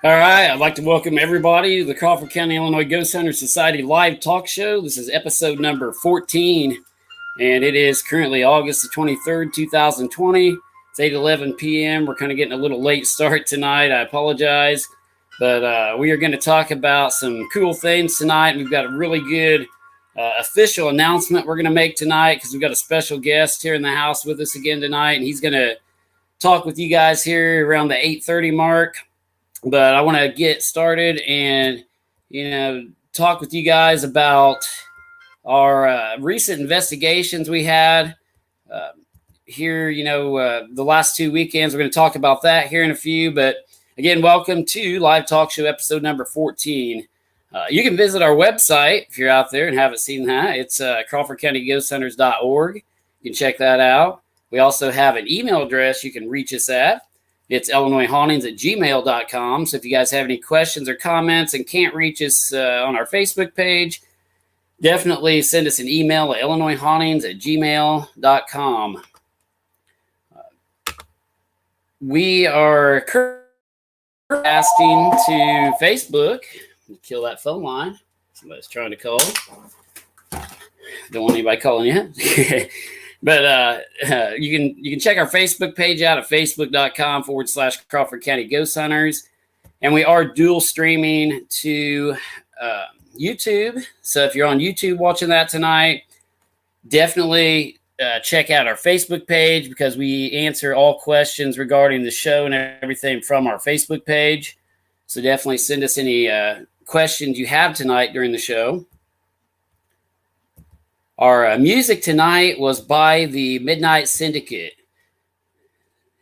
All right, I'd like to welcome everybody to the Crawford County, Illinois Ghost Hunter Society live talk show. This is episode number 14, and it is currently August the 23rd, 2020. It's 8:11 p.m. We're kind of getting a little late start tonight. I apologize, but we are going to talk about some cool things tonight. We've got a really good official announcement we're going to make tonight because we've got a special guest here in the house with us again tonight, and he's going to talk with you guys here around the 8:30 mark. But I want to get started and, talk with you guys about our recent investigations we had here, the last 2 weekends. We're going to talk about that here in a few. But again, welcome to Live Talk Show episode number 14. You can visit our website if you're out there and haven't seen that. It's CrawfordCountyGhostHunters.org. You can check that out. We also have an email address you can reach us at. It's IllinoisHauntings@gmail.com. So if you guys have any questions or comments and can't reach us on our Facebook page, definitely send us an email at IllinoisHauntings@gmail.com. We are currently asking to Facebook. Kill that phone line. Somebody's trying to call. Don't want anybody calling yet. But you can check our Facebook page out at facebook.com/Crawford County Ghost Hunters. And we are dual streaming to YouTube. So if you're on YouTube watching that tonight, definitely check out our Facebook page because we answer all questions regarding the show and everything from our Facebook page. So definitely send us any questions you have tonight during the show. Our music tonight was by the Midnight Syndicate.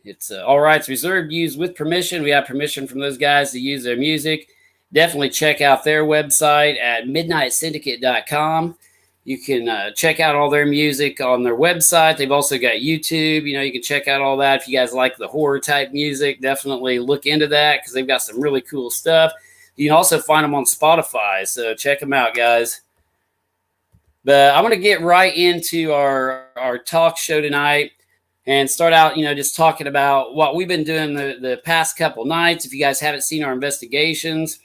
It's all rights reserved, used with permission. We have permission from those guys to use their music. Definitely check out their website at midnightsyndicate.com. You can check out all their music on their website. They've also got YouTube. You can check out all that. If you guys like the horror type music, definitely look into that because they've got some really cool stuff. You can also find them on Spotify, so check them out, guys. But I'm going to get right into our talk show tonight and start out, just talking about what we've been doing the past couple nights. If you guys haven't seen our investigations,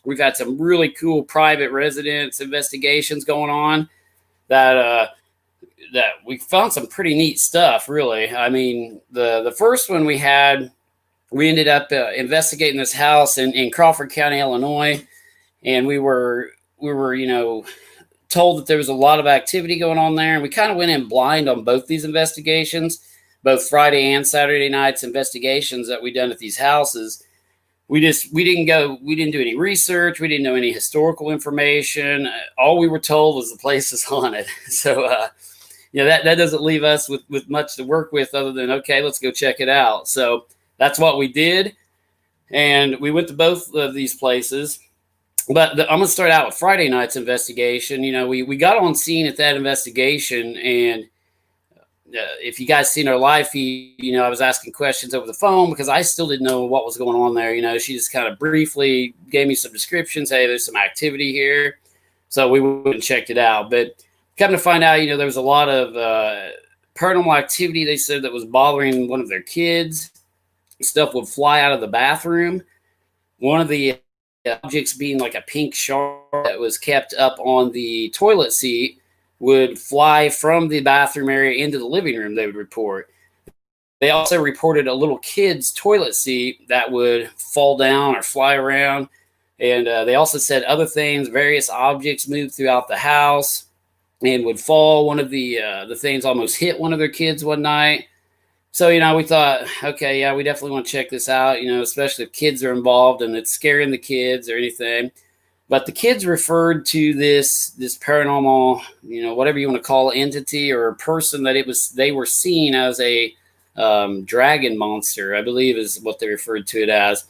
we've had some really cool private residence investigations going on that we found some pretty neat stuff, really. I mean, the first one we ended up investigating this house in Crawford County, Illinois, and we were told that there was a lot of activity going on there, and we kind of went in blind on both these investigations, both Friday and Saturday nights investigations that we done at these houses. We didn't do any research. We didn't know any historical information. All we were told was the place is haunted. So, that doesn't leave us with much to work with other than, okay, let's go check it out. So that's what we did. And we went to both of these places. But I'm going to start out with Friday night's investigation. We got on scene at that investigation, and if you guys seen our live feed, I was asking questions over the phone because I still didn't know what was going on there. She just kind of briefly gave me some descriptions. Hey, there's some activity here. So we went and checked it out. But come to find out, there was a lot of paranormal activity, they said, that was bothering one of their kids. Stuff would fly out of the bathroom. One of the objects, being like a pink shark that was kept up on the toilet seat, would fly from the bathroom area into the living room, they would report. They also reported a little kid's toilet seat that would fall down or fly around. And they also said other things, various objects moved throughout the house and would fall. One of the things almost hit one of their kids one night. So, we thought, okay, yeah, we definitely want to check this out, especially if kids are involved and it's scaring the kids or anything. But the kids referred to this paranormal, whatever you want to call it, entity or person that they were seeing as a dragon monster, I believe is what they referred to it as.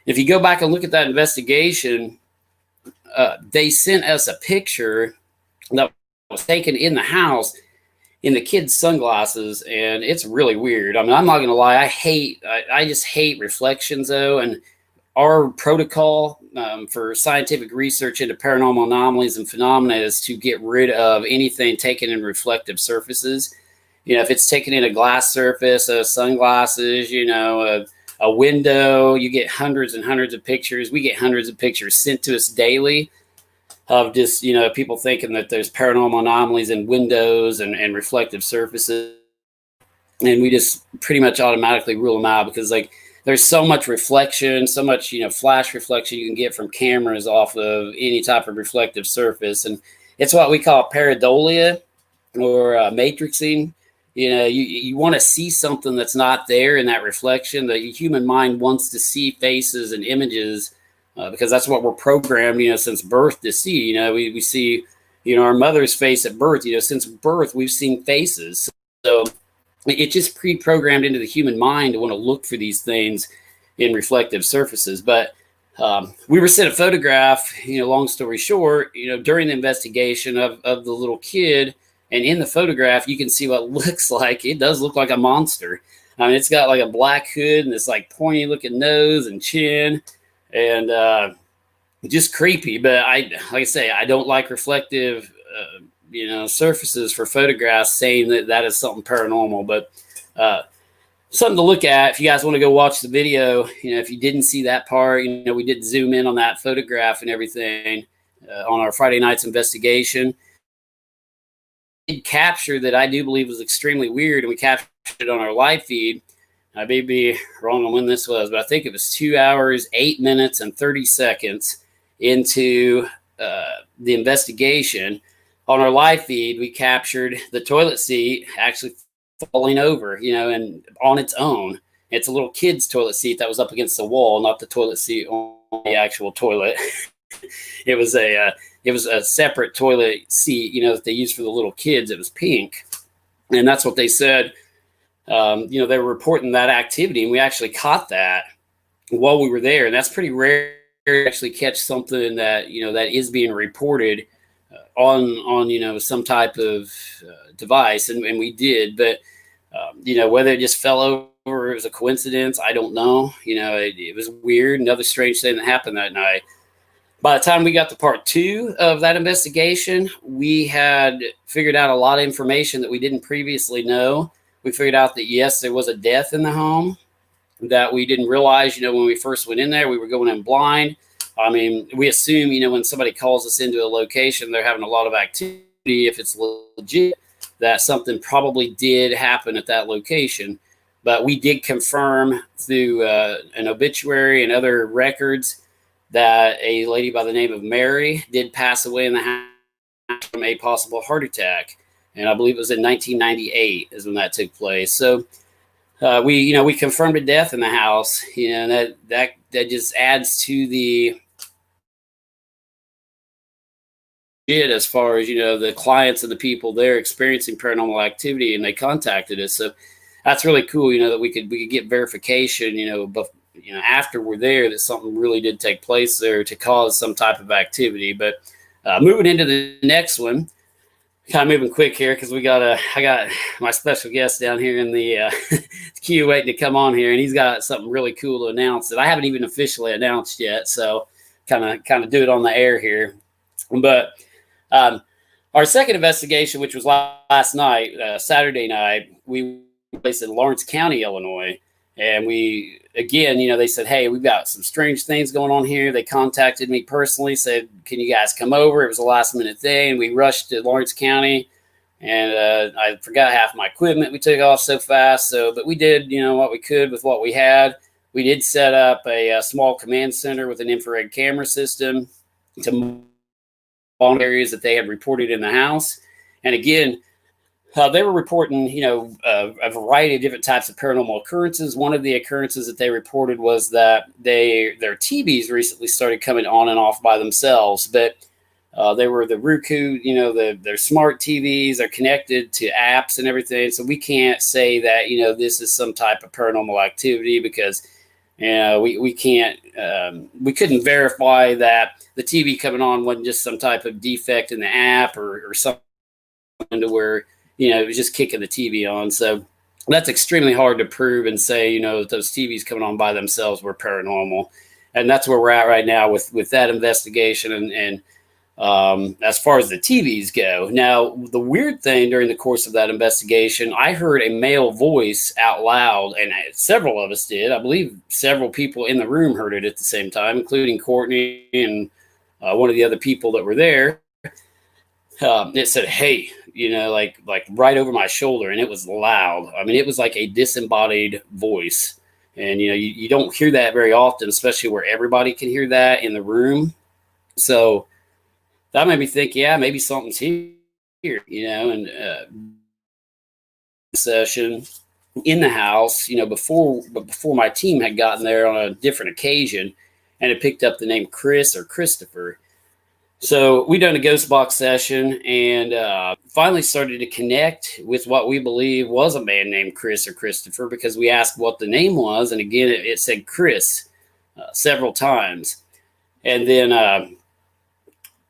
If you go back and look at that investigation, they sent us a picture that was taken in the house in the kids' sunglasses, and it's really weird. I mean, I'm not going to lie. I just hate reflections, though, and our protocol for scientific research into paranormal anomalies and phenomena is to get rid of anything taken in reflective surfaces. If it's taken in a glass surface, sunglasses, a a window. You get hundreds and hundreds of pictures. We get hundreds of pictures sent to us daily of just, people thinking that there's paranormal anomalies in windows and reflective surfaces. And we just pretty much automatically rule them out because like there's so much reflection, so much, flash reflection you can get from cameras off of any type of reflective surface. And it's what we call pareidolia or matrixing. You want to see something that's not there in that reflection. The human mind wants to see faces and images because that's what we're programmed, since birth to see. We see, our mother's face at birth. Since birth, we've seen faces. So it's just pre-programmed into the human mind to want to look for these things in reflective surfaces. But we were sent a photograph, long story short, during the investigation of the little kid. And in the photograph, you can see what looks like, it does look like a monster. I mean, it's got like a black hood and this like pointy looking nose and chin and just creepy. But like I say, I don't like reflective surfaces for photographs saying that is something paranormal, but something to look at if you guys want to go watch the video. If you didn't see that part, we did zoom in on that photograph and everything on our Friday night's investigation. Did capture that I do believe was extremely weird, and we captured it on our live feed. I may be wrong on when this was, but I think it was 2 hours, 8 minutes, and 30 seconds into the investigation. On our live feed, we captured the toilet seat actually falling over, and on its own. It's a little kid's toilet seat that was up against the wall, not the toilet seat on the actual toilet. It was a separate toilet seat, that they use for the little kids. It was pink, and that's what they said. They were reporting that activity, and we actually caught that while we were there. And that's pretty rare to actually catch something that that is being reported on some type of device, and we did. But whether it just fell over or it was a coincidence, I don't know. It was weird. Another strange thing that happened that night. By the time we got to part 2 of that investigation, we had figured out a lot of information that we didn't previously know. We figured out that, yes, there was a death in the home that we didn't realize, when we first went in there. We were going in blind. I mean, we assume, when somebody calls us into a location, they're having a lot of activity. If it's legit, that something probably did happen at that location. But we did confirm through an obituary and other records that a lady by the name of Mary did pass away in the house from a possible heart attack. And I believe it was in 1998 is when that took place. So we confirmed a death in the house. That just adds to the as far as the clients and the people there experiencing paranormal activity, and they contacted us. So that's really cool. That we could get verification. But after we're there, that something really did take place there to cause some type of activity. But moving into the next one, kind of moving quick here because I got my special guest down here in the queue waiting to come on here, and he's got something really cool to announce that I haven't even officially announced yet. So kind of do it on the air here. But our second investigation, which was last night, Saturday night, we placed in Lawrence County, Illinois. And we, again, they said, hey, we've got some strange things going on here. They contacted me personally, said, can you guys come over? It was a last minute thing. And we rushed to Lawrence County, and I forgot half my equipment. We took off so fast. But we did, what we could with what we had. We did set up a small command center with an infrared camera system to monitor areas that they had reported in the house. And again, they were reporting, a variety of different types of paranormal occurrences. One of the occurrences that they reported was that their TVs recently started coming on and off by themselves. But they were the Roku, their smart TVs are connected to apps and everything. So we can't say that, this is some type of paranormal activity because, we can't, we couldn't verify that the TV coming on wasn't just some type of defect in the app or something to where, it was just kicking the TV on. So that's extremely hard to prove and say, that those TVs coming on by themselves were paranormal. And that's where we're at right now with that investigation. And as far as the TVs go. Now, the weird thing during the course of that investigation, I heard a male voice out loud, and several of us did. I believe several people in the room heard it at the same time, including Courtney and one of the other people that were there. It said, "Hey," like right over my shoulder, and it was loud. I mean, it was like a disembodied voice, and you don't hear that very often, especially where everybody can hear that in the room. So that made me think, yeah, maybe something's here, and session in the house, before my team had gotten there on a different occasion, and it picked up the name Chris or Christopher. So we done a ghost box session and finally started to connect with what we believe was a man named Chris or Christopher, because we asked what the name was, and again it said Chris several times, and then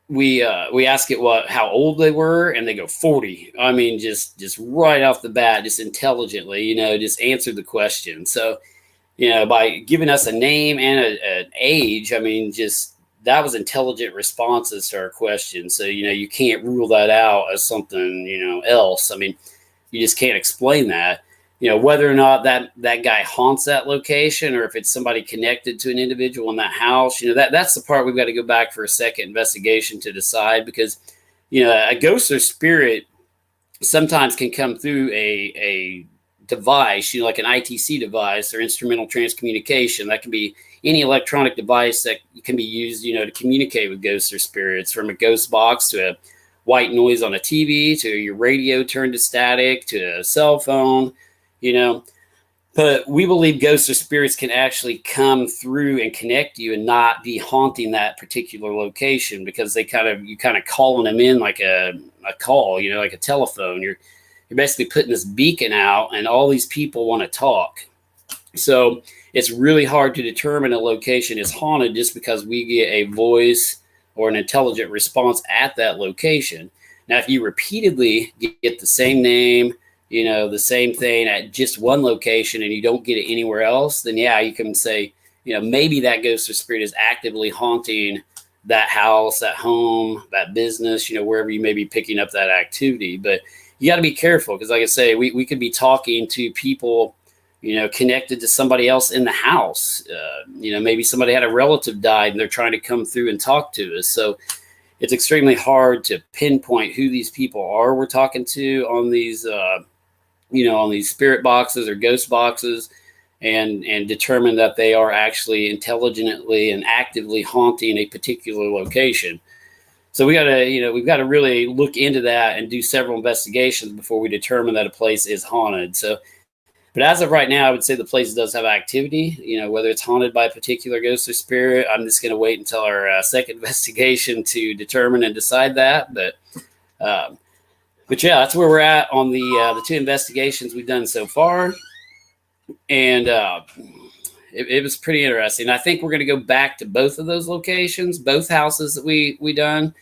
we ask it how old they were, and they go 40. I mean, just right off the bat, just intelligently, just answered the question. So, by giving us a name and an age, I mean, just that was intelligent responses to our question. So, you can't rule that out as something, else. I mean, you just can't explain that. Whether or not that guy haunts that location, or if it's somebody connected to an individual in that house, that's the part we've got to go back for a second investigation to decide, because, a ghost or spirit sometimes can come through a device, like an ITC device or instrumental transcommunication. That can be any electronic device that can be used, to communicate with ghosts or spirits, from a ghost box to a white noise on a TV, to your radio turned to static, to a cell phone. But we believe ghosts or spirits can actually come through and connect you and not be haunting that particular location, because you kind of calling them in like a call, like a telephone. You're basically putting this beacon out, and all these people want to talk. So it's really hard to determine a location is haunted just because we get a voice or an intelligent response at that location. Now, if you repeatedly get the same name, the same thing at just one location, and you don't get it anywhere else, then yeah, you can say, maybe that ghost or spirit is actively haunting that house, that home, that business, wherever you may be picking up that activity. But you got to be careful, because like I say, we could be talking to people, connected to somebody else in the house. Maybe somebody had a relative died and they're trying to come through and talk to us. So it's extremely hard to pinpoint who these people are we're talking to on these, on these spirit boxes or ghost boxes, and determine that they are actually intelligently and actively haunting a particular location. So we've got to really look into that and do several investigations before we determine that a place is haunted. So, but as of right now, I would say the place does have activity. Whether it's haunted by a particular ghost or spirit, I'm just going to wait until our second investigation to determine and decide that. But yeah, that's where we're at on the two investigations we've done so far, and it was pretty interesting. I think we're going to go back to both of those locations, both houses that we done,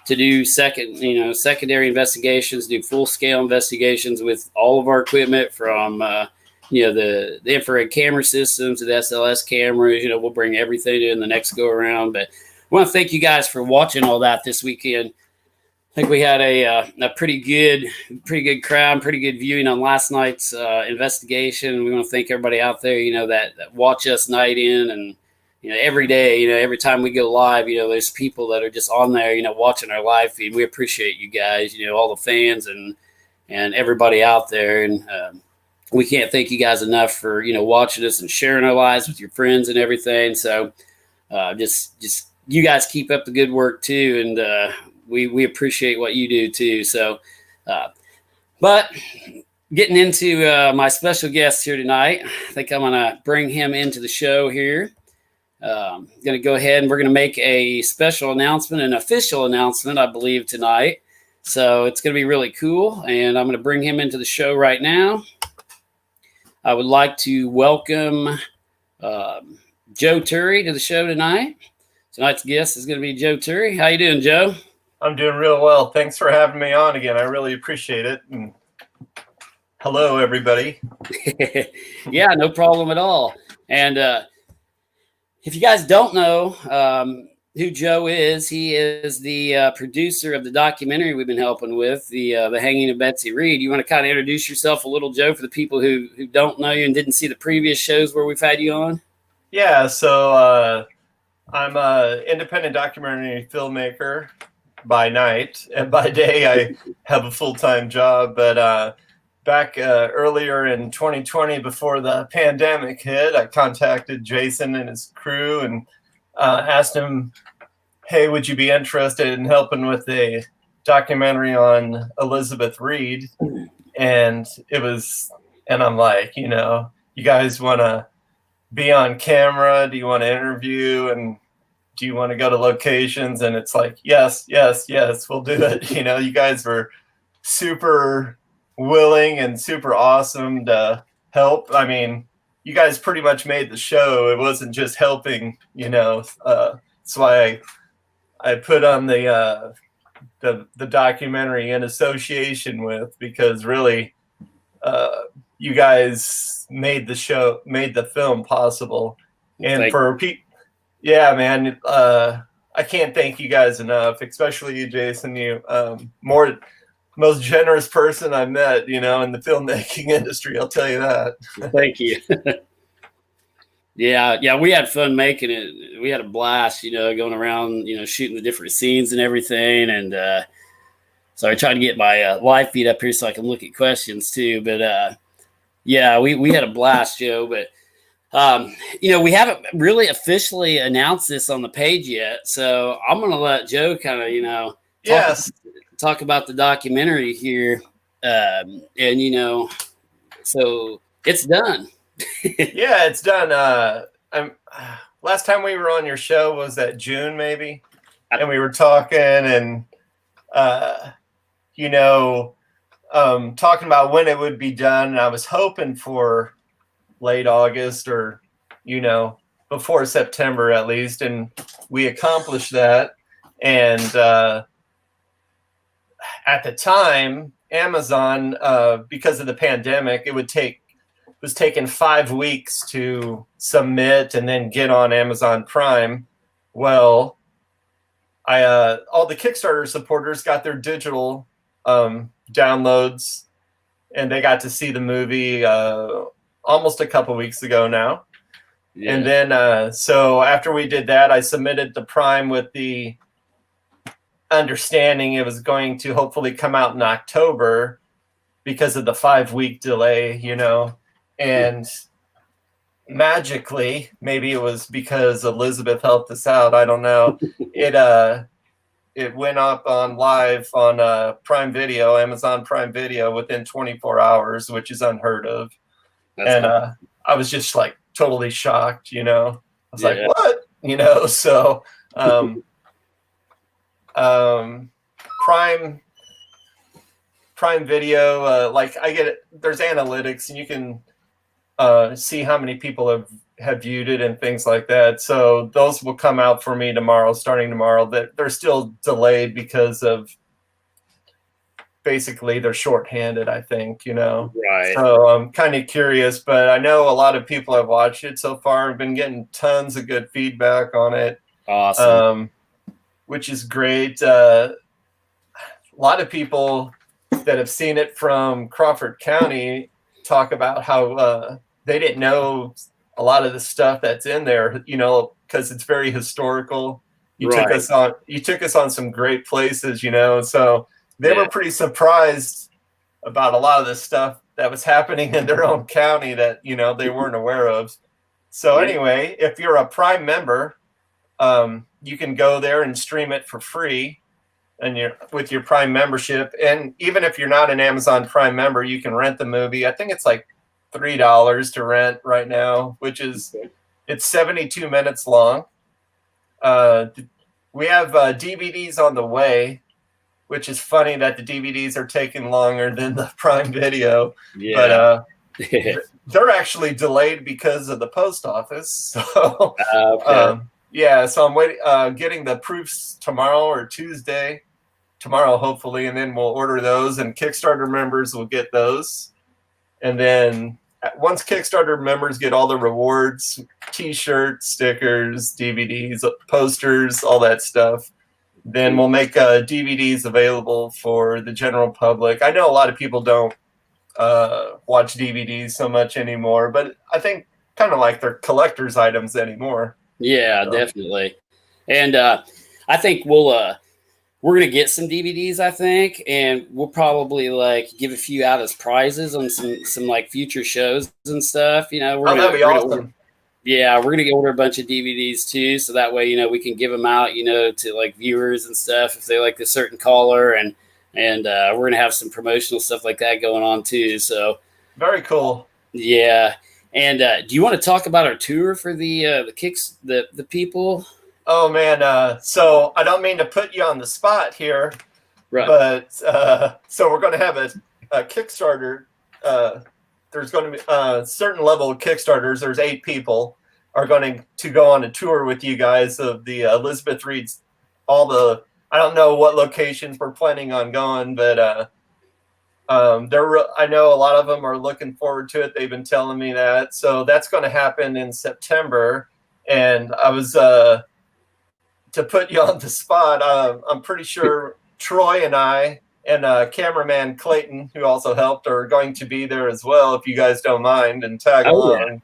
to do secondary investigations, do full scale investigations with all of our equipment, from the infrared camera systems to the SLS cameras. We'll bring everything in the next go around. But I want to thank you guys for watching all that this weekend. I think we had a pretty good crowd, pretty good viewing on last night's investigation. We want to thank everybody out there, that watch us night in, and every day, every time we go live, there's people that are just on there, watching our live feed. We appreciate you guys, all the fans and everybody out there, and we can't thank you guys enough for watching us and sharing our lives with your friends and everything. So just you guys keep up the good work too, and we appreciate what you do too. So, but getting into my special guest here tonight, I think I'm going to bring him into the show here. I'm going to go ahead and we're going to make a special announcement, an official announcement, I believe, tonight. So it's going to be really cool. And I'm going to bring him into the show right now. I would like to welcome Joe Turry to the show tonight. Tonight's guest is going to be Joe Turry. How you doing, Joe? I'm doing real well. Thanks for having me on again. I really appreciate it. And hello, everybody. Yeah, no problem at all. And if you guys don't know, who Joe is. He is the producer of the documentary we've been helping with, the Hanging of Betsy Reed. You want to kind of introduce yourself a little, Joe, for the people who don't know you and didn't see the previous shows where we've had you on? Yeah, so I'm an independent documentary filmmaker by night, and by day I have a full-time job. But back earlier in 2020, before the pandemic hit, I contacted Jason and his crew and asked him, hey, would you be interested in helping with a documentary on Elizabeth Reed? And I'm like, you guys want to be on camera? Do you want to interview? And do you want to go to locations? And it's like, yes, we'll do it. You guys were super willing and super awesome to help. I mean, you guys pretty much made the show. It wasn't just helping, that's why I put on the documentary in association with, because really you guys made the film possible. And yeah, man, I can't thank you guys enough, especially you, Jason. You most generous person I met, in the filmmaking industry. I'll tell you that. Thank you. Yeah, we had fun making it. We had a blast, going around, shooting the different scenes and everything. And so I tried to get my live feed up here so I can look at questions too. But yeah, we had a blast, Joe. But we haven't really officially announced this on the page yet. So I'm going to let Joe kind of, talk about the documentary here. So it's done. Yeah, it's done. Last time we were on your show was that June, maybe, and we were talking and talking about when it would be done. And I was hoping for late August or before September at least, and we accomplished that. And at the time, Amazon, because of the pandemic, it was taking 5 weeks to submit and then get on Amazon Prime. Well, all the Kickstarter supporters got their digital downloads, and they got to see the movie almost a couple weeks ago now. Yeah. And then, so after we did that, I submitted the Prime with the understanding it was going to hopefully come out in October because of the 5-week delay, and magically, maybe it was because Elizabeth helped us out, I don't know, it went up on live on Prime Video, Amazon Prime Video, within 24 hours, which is unheard of. That's cool. I was just like totally shocked, I was like, what? So Prime Video, like I get it, there's analytics and you can see how many people have viewed it and things like that. So those will come out for me starting tomorrow. That they're still delayed because of basically they're shorthanded, I think, Right. So I'm kind of curious, but I know a lot of people have watched it so far. I've been getting tons of good feedback on it. Awesome. Which is great. A lot of people that have seen it from Crawford County talk about how they didn't know a lot of the stuff that's in there, because it's very historical. You took us on some great places, so they were pretty surprised about a lot of the stuff that was happening in their own county that, they weren't aware of. So anyway, if you're a Prime member, you can go there and stream it for free and with your Prime membership. And even if you're not an Amazon Prime member, you can rent the movie. I think it's like $3 to rent right now, which is, it's 72 minutes long. We have DVDs on the way, which is funny that the DVDs are taking longer than the Prime Video. Yeah. But they're actually delayed because of the post office. So okay. So I'm waiting, getting the proofs tomorrow or Tuesday. Tomorrow, hopefully, and then we'll order those, and Kickstarter members will get those. And then once Kickstarter members get all the rewards, T-shirts, stickers, DVDs, posters, all that stuff, then we'll make DVDs available for the general public. I know a lot of people don't watch DVDs so much anymore, but I think kind of like they're collector's items anymore. Yeah, So. definitely. And I think we're gonna get some DVDs, I think, and we'll probably like give a few out as prizes on some like future shows and stuff. You know, That'd be awesome. We're gonna order a bunch of DVDs too, so that way, you know, we can give them out, you know, to like viewers and stuff if they like a certain color, and we're gonna have some promotional stuff like that going on too. So very cool. Yeah. And do you want to talk about our tour for the kicks, the people? Oh man, so I don't mean to put you on the spot here, right? But so we're going to have a Kickstarter. There's going to be a certain level of Kickstarters. There's 8 people are going to go on a tour with you guys of the Elizabeth Reed's. I don't know what locations we're planning on going, but I know a lot of them are looking forward to it. They've been telling me that. So that's going to happen in September. And I was, to put you on the spot, I'm pretty sure Troy and I and cameraman Clayton, who also helped, are going to be there as well, if you guys don't mind, and tag along.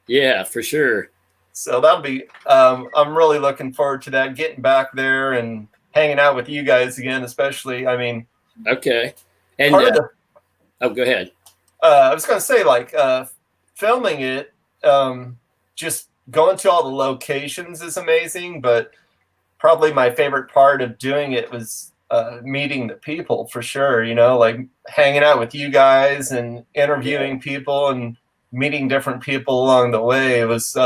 Yeah, for sure. So that'll be, I'm really looking forward to that, getting back there and hanging out with you guys again, especially. I mean, okay. And go ahead. I was going to say, like, filming it, just going to all the locations is amazing, but probably my favorite part of doing it was meeting the people, for sure. You know, like hanging out with you guys and interviewing people and meeting different people along the way. It was,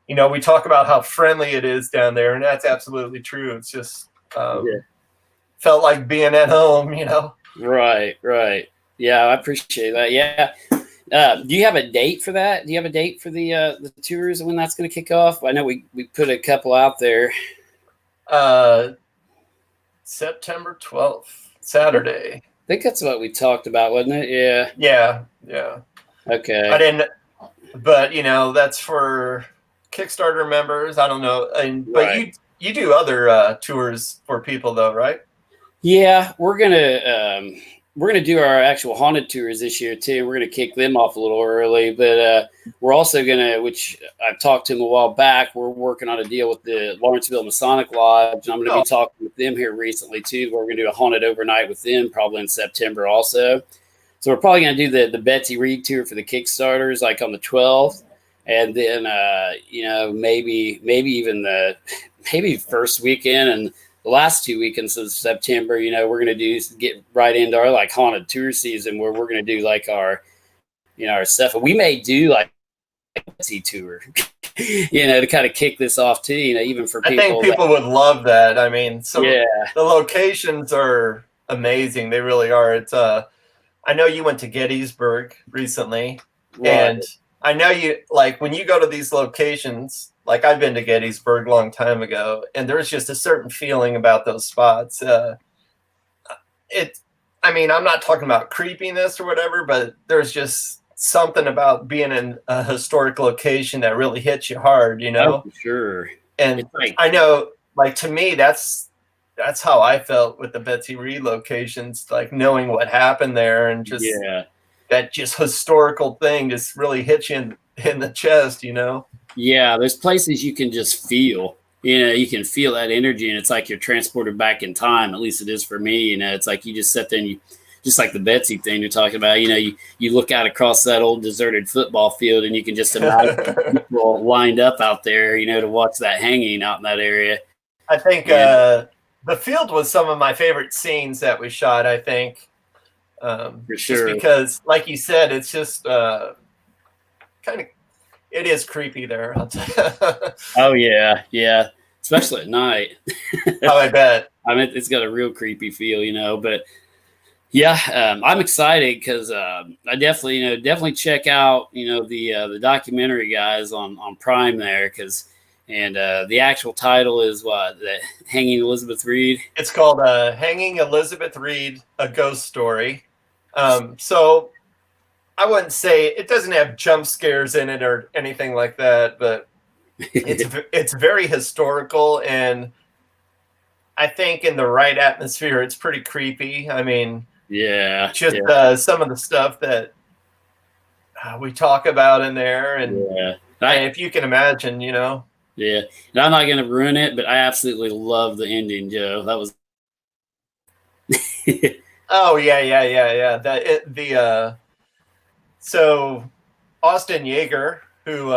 you know, we talk about how friendly it is down there, and that's absolutely true. It's just felt like being at home, you know. Right. Yeah, I appreciate that. Yeah. Do you have a date for that? Do you have a date for the tours and when that's going to kick off? I know we put a couple out there. September 12th, Saturday. I think that's what we talked about, wasn't it? Yeah. Okay. I didn't, but you know, that's for Kickstarter members. I don't know, but you do other tours for people though, right? Yeah, we're gonna do our actual haunted tours this year too. We're gonna kick them off a little early, but we're also gonna, which I've talked to them a while back, we're working on a deal with the Lawrenceville Masonic Lodge, and I'm gonna be talking with them here recently too. We're gonna do a haunted overnight with them probably in September also. So we're probably gonna do the Betsy Reed tour for the Kickstarters like on the 12th, and then you know, maybe even maybe first weekend and the last 2 weekends of September, you know, we're going to get right into our like haunted tour season where we're going to do like our, you know, our stuff. And we may do like a Betsy tour, you know, to kind of kick this off too, you know, even for people. I think people would love that. I mean, the locations are amazing. They really are. It's, I know you went to Gettysburg recently, and I know you, like, when you go to these locations, like I've been to Gettysburg a long time ago, and there's just a certain feeling about those spots. I mean, I'm not talking about creepiness or whatever, but there's just something about being in a historic location that really hits you hard, you know? Oh, for sure. And I know, like, to me, that's how I felt with the Betsy Reed locations, like knowing what happened there, and just that just historical thing just really hits you in the chest, you know? Yeah, there's places you can just feel, you know, you can feel that energy, and it's like you're transported back in time. At least it is for me. You know, it's like you just sit there and you, just like the Betsy thing you're talking about, you know, you look out across that old deserted football field and you can just imagine people lined up out there, you know, to watch that hanging out in that area. I think the field was some of my favorite scenes that we shot, I think. For sure. Just because, like you said, it's just kind of, it is creepy there. I'll tell you. Oh yeah, especially at night. Oh, I bet. I mean, it's got a real creepy feel, you know. But yeah, I'm excited because I definitely check out, you know, the documentary guys on Prime there, and the actual title is what, the Hanging Elizabeth Reed. It's called Hanging Elizabeth Reed: A Ghost Story. So I wouldn't say it doesn't have jump scares in it or anything like that, but it's very historical, and I think in the right atmosphere, it's pretty creepy. I mean, just some of the stuff that we talk about in there, and if you can imagine, you know. Yeah, and I'm not going to ruin it, but I absolutely love the ending, Joe. That was. Oh yeah. So Austin Yeager, who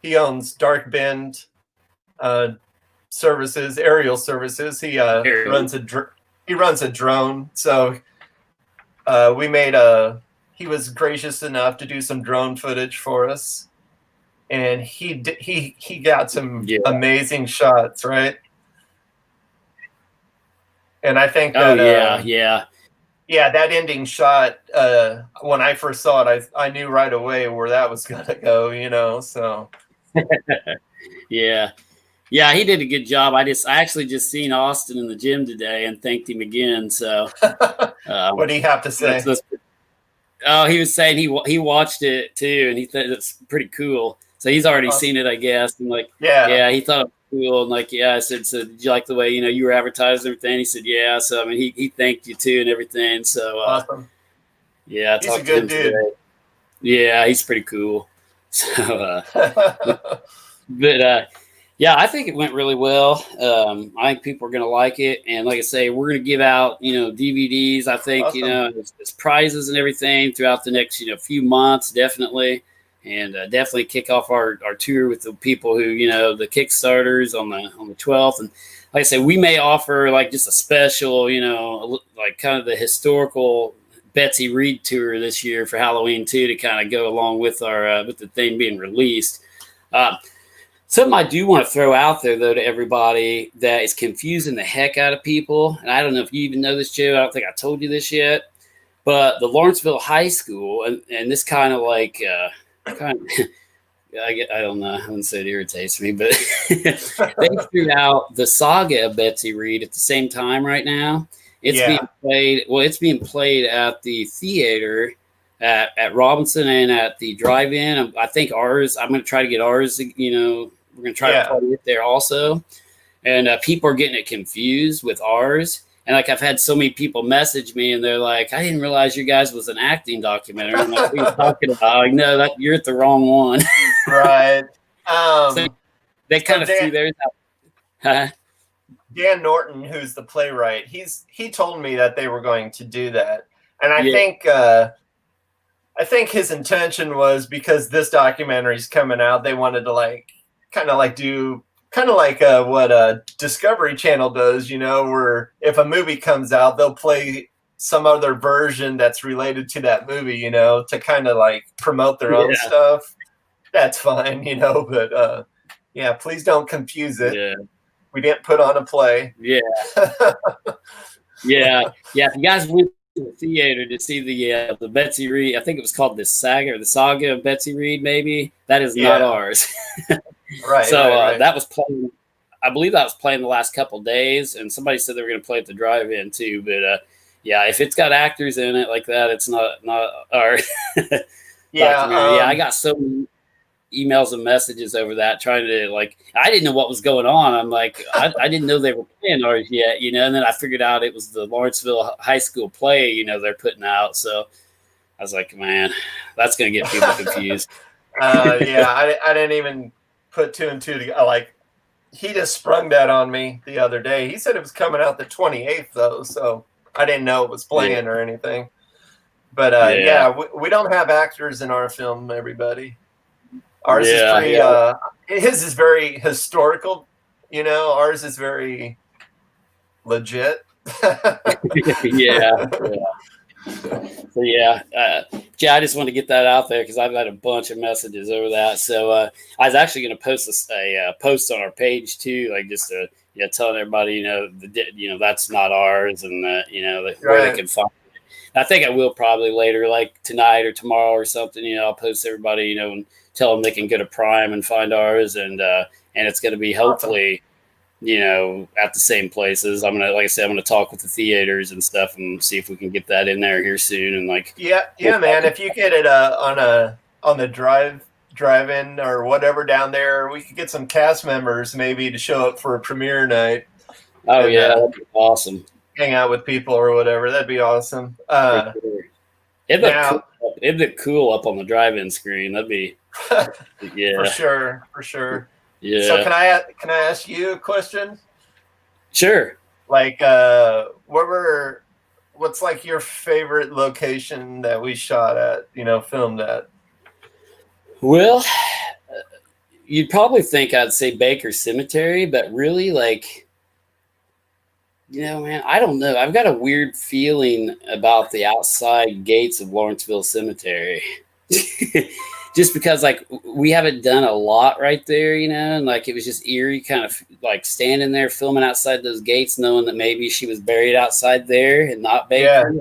he owns Dark Bend services, aerial services. He runs a drone. So he was gracious enough to do some drone footage for us, and he got some amazing shots, right? And I think that that ending shot, when I first saw it, I knew right away where that was gonna go, you know. So yeah, he did a good job. I actually just seen Austin in the gym today and thanked him again. So what do you have to say? He was saying he watched it too, and he thought it's pretty cool. So he's already seen it, I guess. And like, he thought it was cool. And like, I said, so did you like the way, you know, you were advertising and everything? He said, yeah. So, I mean, he thanked you too and everything. So, awesome. Yeah. He's a good dude. Today. Yeah. He's pretty cool. So, I think it went really well. I think people are going to like it. And like I say, we're going to give out, you know, DVDs, I think, awesome. You know, as prizes and everything throughout the next, you know, few months, definitely. And definitely kick off our tour with the people who, you know, the Kickstarters on the 12th. And like I said, we may offer like just a special, you know, like kind of the historical Betsy Reed tour this year for Halloween too, to kind of go along with our with the thing being released. Something I do want to throw out there, though, to everybody that is confusing the heck out of people. And I don't know if you even know this, Joe. I don't think I told you this yet. But the Lawrenceville High School, and this kind of like, I don't know. I wouldn't say it irritates me, but they threw out the saga of Betsy Reed at the same time right now. It's being played. Well, it's being played at the theater at Robinson and at the drive-in. I think ours. I'm going to try to get ours. You know, we're going to try to play it there also. And people are getting it confused with ours. And like I've had so many people message me, and they're like, "I didn't realize you guys was an acting documentary." I'm like, "What are you talking about?" Like, no, that you're at the wrong one. Right. So they kind of threw theirs out. Dan Norton, who's the playwright, he told me that they were going to do that, and I think his intention was because this documentary's coming out, they wanted to do what Discovery Channel does, you know, where if a movie comes out, they'll play some other version that's related to that movie, you know, to kind of like promote their own stuff. That's fine, you know, but please don't confuse it. Yeah. We didn't put on a play. Yeah. If you guys went to the theater to see the Betsy Reed, I think it was called the saga of Betsy Reed, maybe. That is not ours. Right. So that was playing. I believe that was playing the last couple of days, and somebody said they were going to play at the drive-in too. But if it's got actors in it like that, it's not our. I got so many emails and messages over that trying to like. I didn't know what was going on. I'm like, I didn't know they were playing ours yet, you know. And then I figured out it was the Lawrenceville High School play, you know, they're putting out. So I was like, man, that's going to get people confused. I didn't even put two and two together. Like, he just sprung that on me the other day. He said it was coming out the 28th though, so I didn't know it was playing or anything. But we don't have actors in our film, everybody. Ours is pretty his is very historical, you know. Ours is very legit. So I just want to get that out there because I've had a bunch of messages over that. So I was actually going to post a post on our page too, like just telling everybody, you know, that's not ours, and where they can find it. I think I will probably later, like tonight or tomorrow or something. You know, I'll post everybody, you know, and tell them they can go to Prime and find ours, and it's going to be hopefully at the same places. Like I said, I'm gonna talk with the theaters and stuff and see if we can get that in there here soon. And like, yeah, man. If you get it on the drive-in or whatever down there, we could get some cast members maybe to show up for a premiere night. oh And yeah, that'd be awesome. hang out with people or whatever. That'd be awesome. For sure. It'd look Now, cool. It'd look cool up on the drive-in screen. That'd be for yeah, sure. yeah. So can I ask you a question? Sure. Like, what's like your favorite location that we shot at? Filmed at? Well, you'd probably think I'd say Baker Cemetery, but really, like, man, I don't know. I've got a weird feeling about the outside gates of Lawrenceville Cemetery. Just because, like, we haven't done a lot right there, and like it was just eerie, kind of like standing there filming outside those gates, knowing that maybe she was buried outside there and not Baker. Yeah.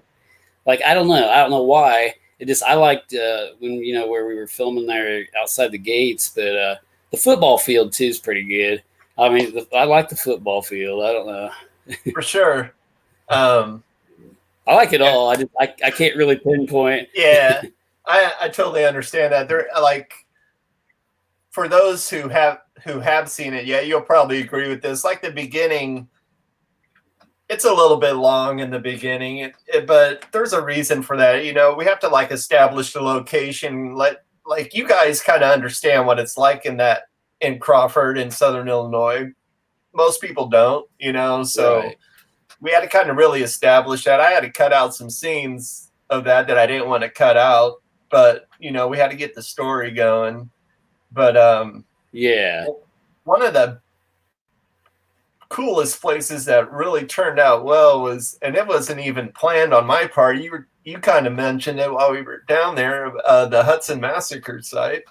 Like, I don't know why. I liked when where we were filming there outside the gates, but the football field too is pretty good. I mean, I like the football field. I don't know. For sure. I like it all. I can't really pinpoint. Yeah, I totally understand that. They're like, for those who have seen it, yeah, you'll probably agree with this. Like the beginning, it's a little bit long in the beginning, but there's a reason for that. We have to like establish the location. Like you guys kind of understand what it's like in Crawford in Southern Illinois. Most people don't, so Right. we had to kind of really establish that. I had to cut out some scenes of that I didn't want to cut out, but we had to get the story going. But Yeah. one of the coolest places that really turned out well and it wasn't even planned on my part. You kind of mentioned it while we were down there, the Hudson Massacre site.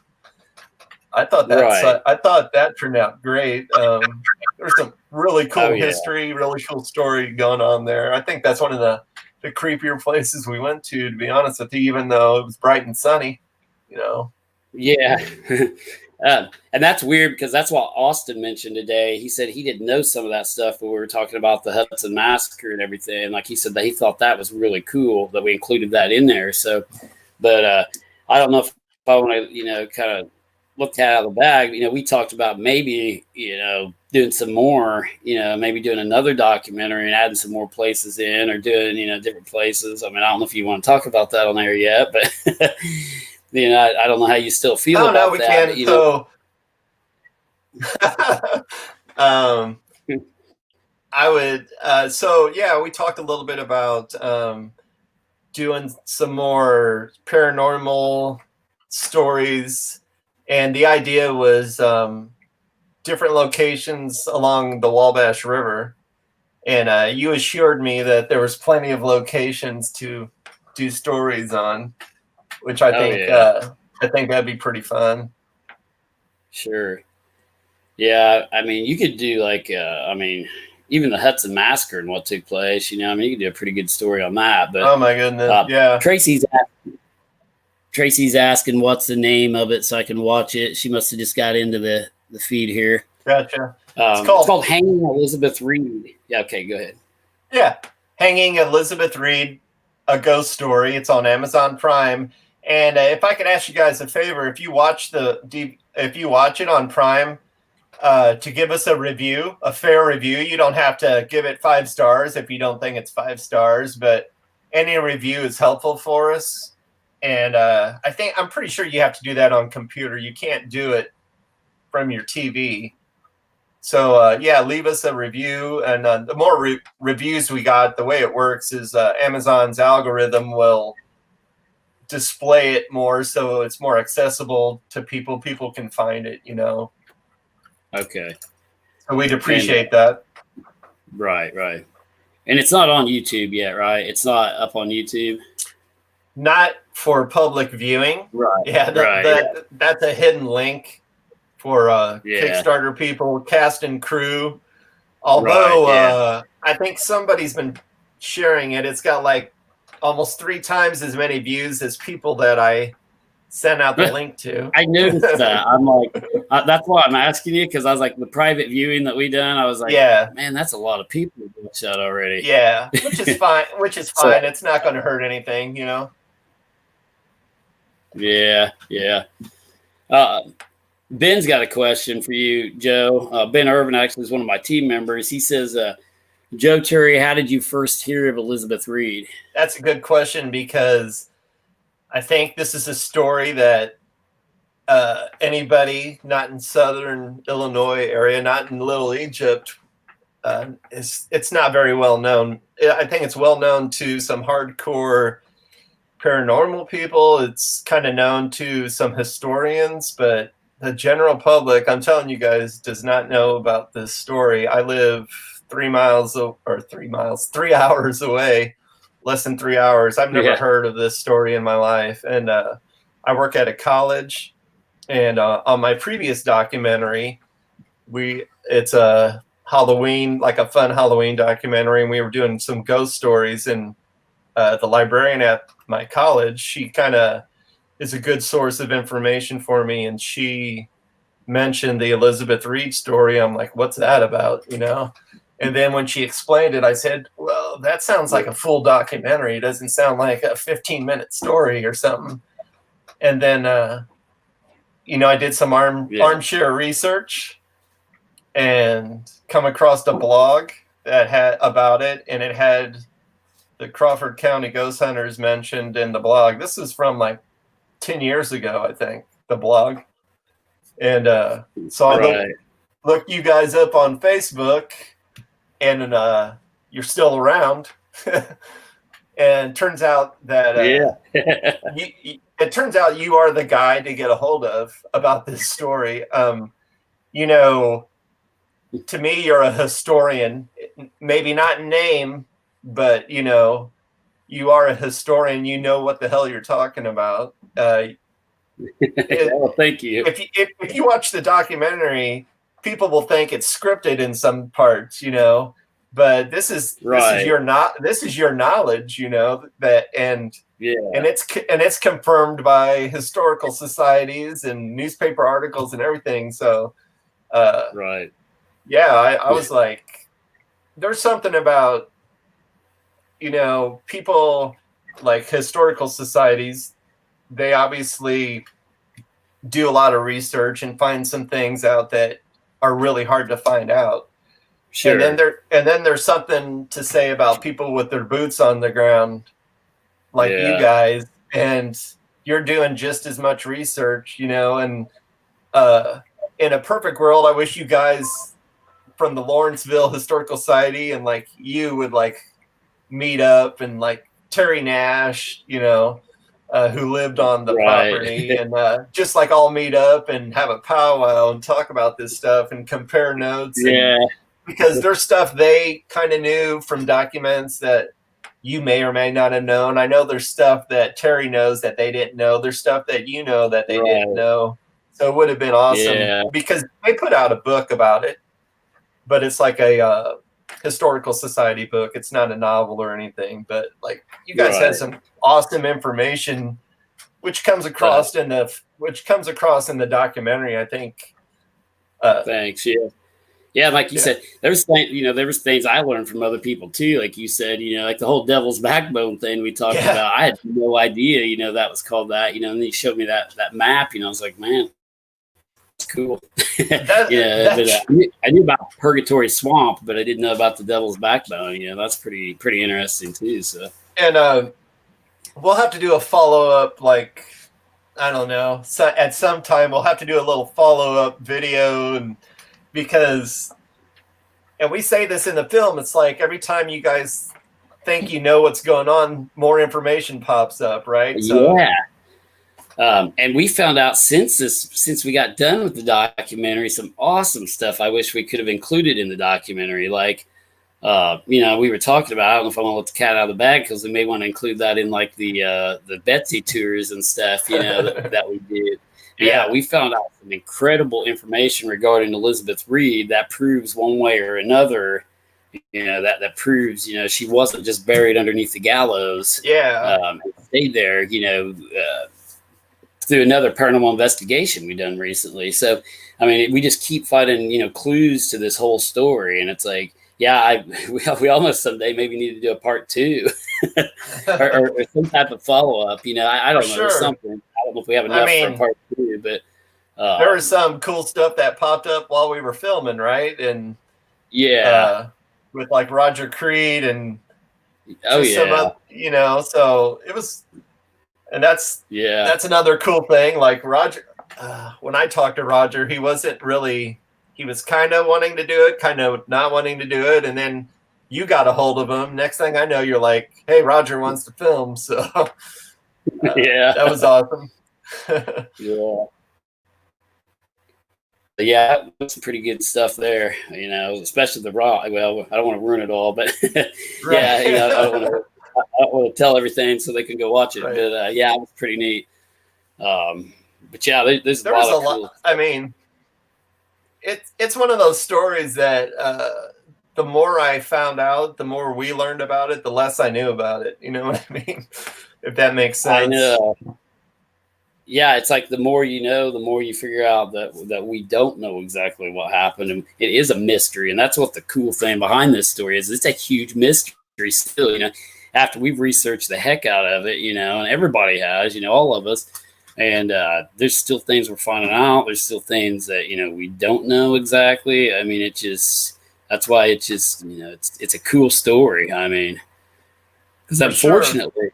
I thought that turned out great. There's some really cool history, really cool story going on there. I think that's one of the creepier places we went to be honest with you, even though it was bright and sunny, Yeah. And that's weird because that's what Austin mentioned today. He said he didn't know some of that stuff, but we were talking about the Hudson Massacre and everything. Like he said that he thought that was really cool that we included that in there. So, but I don't know if I want to, kind of look out of the bag. We talked about maybe, doing some more, maybe doing another documentary and adding some more places in or doing, different places. I mean, I don't know if you want to talk about that on there yet, but I don't know how you still feel about we that. can. I would. We talked a little bit about doing some more paranormal stories, and the idea was different locations along the Wabash River. And you assured me that there was plenty of locations to do stories on, which I think that'd be pretty fun. Sure. Yeah, I mean, you could do like, even the Hudson Massacre and what took place. You could do a pretty good story on that. But oh my goodness, yeah. Tracy's asking what's the name of it so I can watch it. She must have just got into the feed here. Gotcha. It's called Hanging Elizabeth Reed. Yeah, okay, go ahead. Yeah, Hanging Elizabeth Reed, a ghost story. It's on Amazon Prime. And if I could ask you guys a favor, if you watch it on Prime, to give us a fair review. You don't have to give it 5 stars if you don't think it's 5 stars, but any review is helpful for us. And I'm pretty sure you have to do that on computer. You can't do it from your TV. So leave us a review. And the more reviews we got, the way it works is Amazon's algorithm will display it more, so it's more accessible to people. People can find it, Okay. So we'd appreciate that. Right. And it's not on YouTube yet, right? It's not up on YouTube? Not for public viewing. Right. Yeah, that's a hidden link for Kickstarter people, cast and crew. Although I think somebody's been sharing it. It's got like almost 3 times as many views as people that I sent out the link to. I noticed that. I'm like, that's why I'm asking you, because I was like, the private viewing that we done, I was like, Yeah, man, that's a lot of people watch that already. yeah, which is fine. Which is So- fine. It's not going to hurt anything, you know. Yeah, yeah. Ben's got a question for you, Joe. Ben Irvin actually is one of my team members. He says, Joe Terry, how did you first hear of Elizabeth Reed? That's a good question, because I think this is a story that anybody not in Southern Illinois area, not in Little Egypt, it's not very well known. I think it's well known to some hardcore paranormal people. It's kind of known to some historians, but the general public, I'm telling you guys, does not know about this story. I live 3 hours away, less than 3 hours. I've never heard of this story in my life. And I work at a college, and on my previous documentary, it's a Halloween, like a fun Halloween documentary, and we were doing some ghost stories. And the librarian at my college, she kind of is a good source of information for me, and she mentioned the Elizabeth Reed story. I'm like, what's that about, you know? And then when she explained it, I said, well, that sounds like a full documentary. It doesn't sound like a 15-minute story or something. And then I did some armchair research and come across a blog that had about it, and it had the Crawford County Ghost Hunters mentioned in the blog. This is from like 10 years ago, I think, the blog. And so I looked you guys up on Facebook, and you're still around. And turns out that it turns out you are the guy to get a hold of about this story. To me, you're a historian, maybe not in name, but you are a historian. You know what the hell you're talking about. Well, thank you. If you watch the documentary, people will think it's scripted in some parts, but this is your knowledge, and it's confirmed by historical societies and newspaper articles and everything. So, I was like, there's something about, people like historical societies. They obviously do a lot of research and find some things out that are really hard to find out. Sure. And then there's something to say about people with their boots on the ground, like you guys, and you're doing just as much research, and in a perfect world, I wish you guys from the Lawrenceville Historical Society and like you would like meet up, and like Terry Nash, who lived on the property, and just like all meet up and have a powwow and talk about this stuff and compare notes. Because there's stuff they kind of knew from documents that you may or may not have known. I know there's stuff that Terry knows that they didn't know. There's stuff that you know that they didn't know. So it would have been awesome because they put out a book about it, but it's like a historical society book. It's not a novel or anything, but like you guys had some awesome information, which comes across in the documentary, I think. Thanks. Yeah, like you said, there was things I learned from other people too. Like you said, like the whole Devil's Backbone thing we talked about. I had no idea, that was called that. And then he showed me that map. I was like, man, it's cool. I knew about Purgatory Swamp, but I didn't know about the Devil's Backbone. That's pretty interesting too. So, and we'll have to do a follow up, like I don't know. So at some time, we'll have to do a little follow up video, and we say this in the film, it's like every time you guys think you know what's going on, more information pops up, right? So, and we found out since we got done with the documentary, some awesome stuff I wish we could have included in the documentary. Like, we were talking about, I don't know if I want to let the cat out of the bag, because we may want to include that in like the Betsy tours and stuff, that we did. Yeah, we found out some incredible information regarding Elizabeth Reed that proves one way or another, that proves, she wasn't just buried underneath the gallows. And stayed there, through another paranormal investigation we done recently. So, I mean, we just keep finding, clues to this whole story. And it's like, yeah, we almost someday maybe need to do a part 2 or some type of follow up. I For don't know, sure. something. I don't know if we have I enough for a mean, part 2, but there was some cool stuff that popped up while we were filming, right? And yeah, with like Roger Creed and oh just some yeah, other, so it was, and that's yeah, another cool thing. Like Roger, when I talked to Roger, he wasn't really, he was kind of wanting to do it, kind of not wanting to do it. And then you got a hold of him. Next thing I know, you're like, hey, Roger wants to film. So yeah, that was awesome. yeah. Yeah, some pretty good stuff there, especially the raw. Well, I don't want to ruin it all, but yeah, I don't want to tell everything so they can go watch it. Right. But yeah, it was pretty neat. But yeah, there's There a lot was of cool. I mean, it's one of those stories that the more I found out, the more we learned about it, the less I knew about it. You know what I mean? If that makes sense. I know. Yeah, it's like the more you know, the more you figure out that we don't know exactly what happened, and it is a mystery. And that's what the cool thing behind this story is. It's a huge mystery still. After we've researched the heck out of it, and everybody has, all of us, and there's still things we're finding out. There's still things that we don't know exactly. I mean, that's why it's just it's a cool story. I mean, because unfortunately,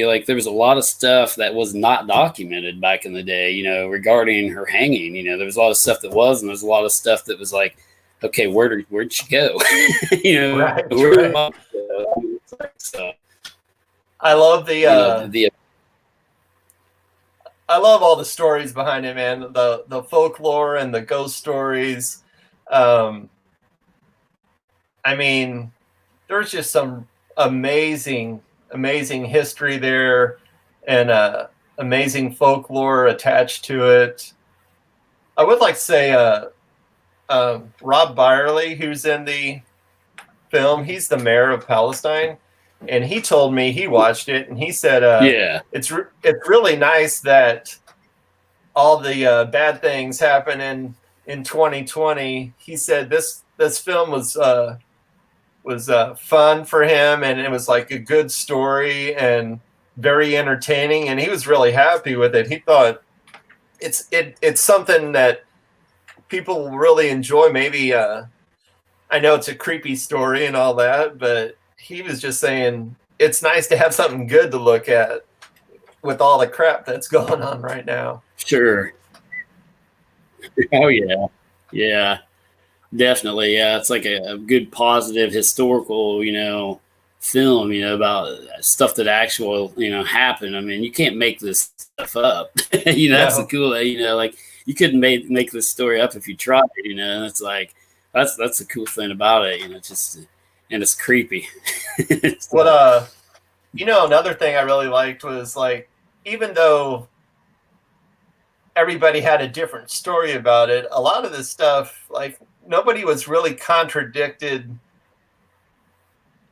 like there was a lot of stuff that was not documented back in the day, regarding her hanging. There was a lot of stuff that was, and there's a lot of stuff that was like, okay, where'd she go? Right. So, I love I love all the stories behind it, man. The folklore and the ghost stories. I mean, there's just some amazing history there, and amazing folklore attached to it. I would like to say Rob Byerly, who's in the film, he's the mayor of Palestine, and he told me he watched it, and he said, yeah, it's really nice that all the bad things happen in 2020. He said this film was fun for him, and it was like a good story and very entertaining, and he was really happy with it. He thought it's something that people will really enjoy. Maybe I know it's a creepy story and all that, but he was just saying it's nice to have something good to look at with all the crap that's going on right now. sure. Oh yeah, definitely. Yeah, it's like a good positive historical, film, about stuff that actual, happened. I mean, you can't make this stuff up. That's the cool, like you couldn't make this story up if you tried, and it's like that's the cool thing about it, just and it's creepy. What another thing I really liked was, like, even though everybody had a different story about it, a lot of this stuff, like, nobody was really contradicted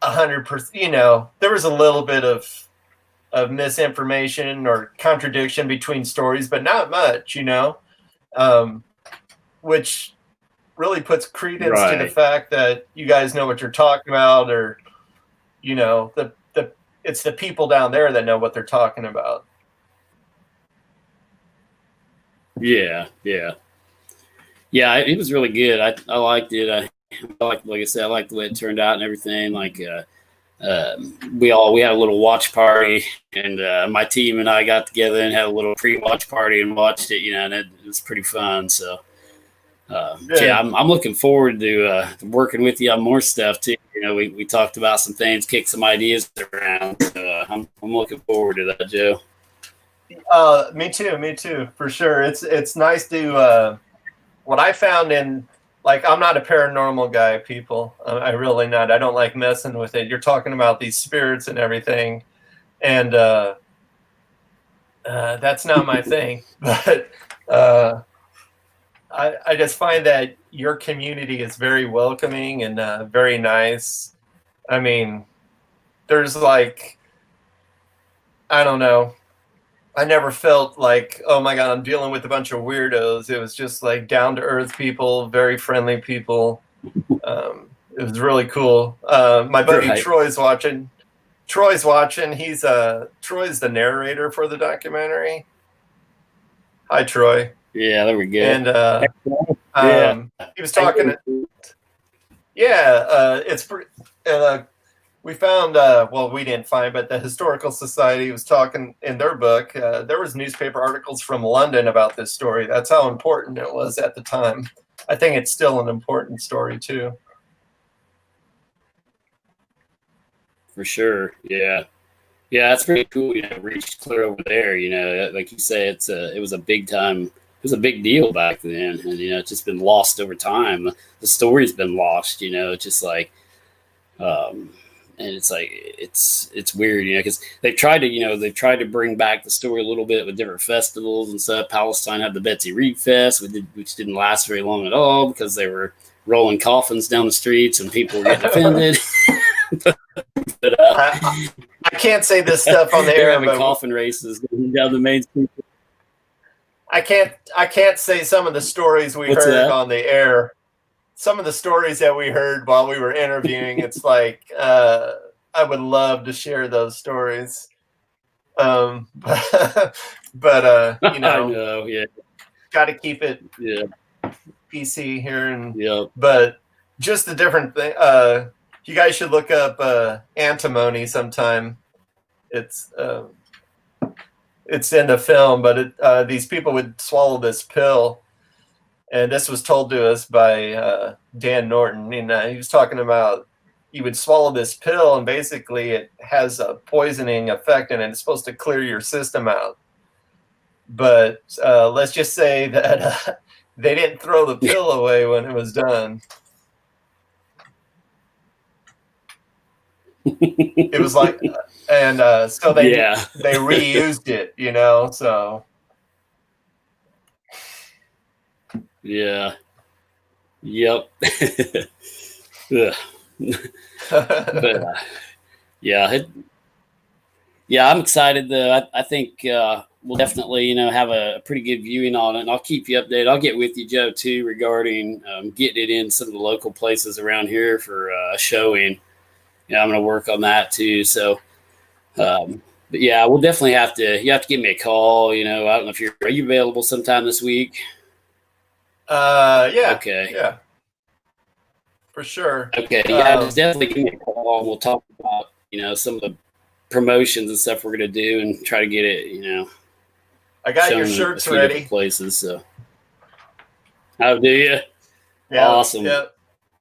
100%. There was a little bit of misinformation or contradiction between stories, but not much, which really puts credence to the fact that you guys know what you're talking about, or it's the people down there that know what they're talking about. Yeah. It was really good. I liked it. Like I said, I liked the way it turned out and everything. Like we had a little watch party, and my team and I got together and had a little pre-watch party and watched it. And it was pretty fun. So yeah, I'm looking forward to working with you on more stuff too. We talked about some things, kicked some ideas around. So I'm looking forward to that, Joe. Me too, for sure. It's nice to what I found in, like, I'm not a paranormal guy, people. I really not. I don't like messing with it. You're talking about these spirits and everything, and that's not my thing. But I just find that your community is very welcoming and very nice. I mean, there's, like, I don't know. I never felt like, oh my God, I'm dealing with a bunch of weirdos. It was just like down to earth people, very friendly people. It was really cool. My buddy Right. Troy's watching. He's Troy's the narrator for the documentary. Hi, Troy. Yeah, there we go. And Yeah. he was talking. Yeah, it's pretty. We found, well, we didn't find, but the Historical Society was talking in their book. There was newspaper articles from London about this story. That's how important it was at the time. I think it's still an important story too. For sure. Yeah. Yeah, that's pretty cool. Reached clear over there. Like you say, it was a big time. It was a big deal back then, and it's just been lost over time. The story's been lost. It's just like, and it's like it's weird, because they've tried to bring back the story a little bit with different festivals and stuff. Palestine had the Betsy Reed Fest, which didn't last very long at all because they were rolling coffins down the streets and people were getting offended. but I can't say this stuff on the air. Having coffin races down the main street. I can't say some of the stories we heard on the air. Some of the stories that we heard while we were interviewing, it's like I would love to share those stories. But I know, yeah, got to keep it PC here, and but just the different thing. You guys should look up antimony sometime. It's in the film, but these people would swallow this pill. And this was told to us by Dan Norton. He was talking about you would swallow this pill, and basically it has a poisoning effect, and it's supposed to clear your system out. But let's just say that they didn't throw the pill away when it was done. It was like, and so they reused it, so. Yeah. Yep. But I'm excited though. I think we'll definitely have a pretty good viewing on it, and I'll keep you updated. I'll get with you, Joe, too, regarding getting it in some of the local places around here for a showing. I'm going to work on that too. So, but yeah, we'll definitely you have to give me a call. I don't know if are you available sometime this week? Yeah. Okay. Yeah. For sure. Okay. Yeah, just definitely give me a call, and we'll talk about, some of the promotions and stuff we're gonna do, and try to get it, I got your shirts ready. Places. So. Oh, do you? Yeah. Awesome. Yeah.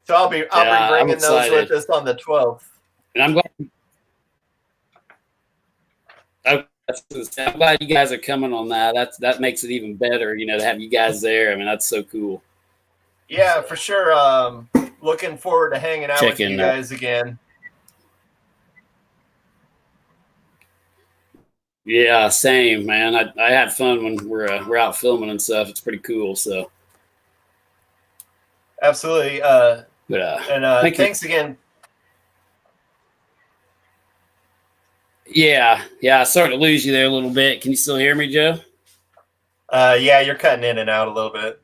So I'll be bringing those with us on the 12th. And I'm glad. I'm glad you guys are coming on that. That makes it even better, to have you guys there. I mean, that's so cool. Yeah, for sure. Looking forward to hanging out with you guys again. Yeah, same, man. I had fun when we're out filming and stuff. It's pretty cool. So absolutely. Thanks again. Yeah, I started to lose you there a little bit. Can you still hear me, Joe? Yeah, you're cutting in and out a little bit.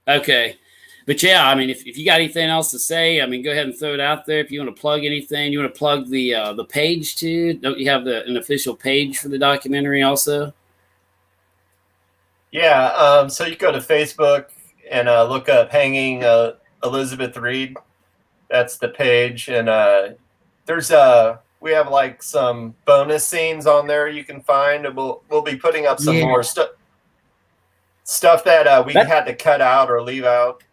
Okay. But yeah, I mean, if you got anything else to say, I mean, go ahead and throw it out there. If you want to plug anything, you want to plug the page too. Don't you have an official page for the documentary also? Yeah, so you go to Facebook and look up Hanging Elizabeth Reed. That's the page, and there's we have like some bonus scenes on there you can find, and we'll be putting up some more stuff that we had to cut out or leave out.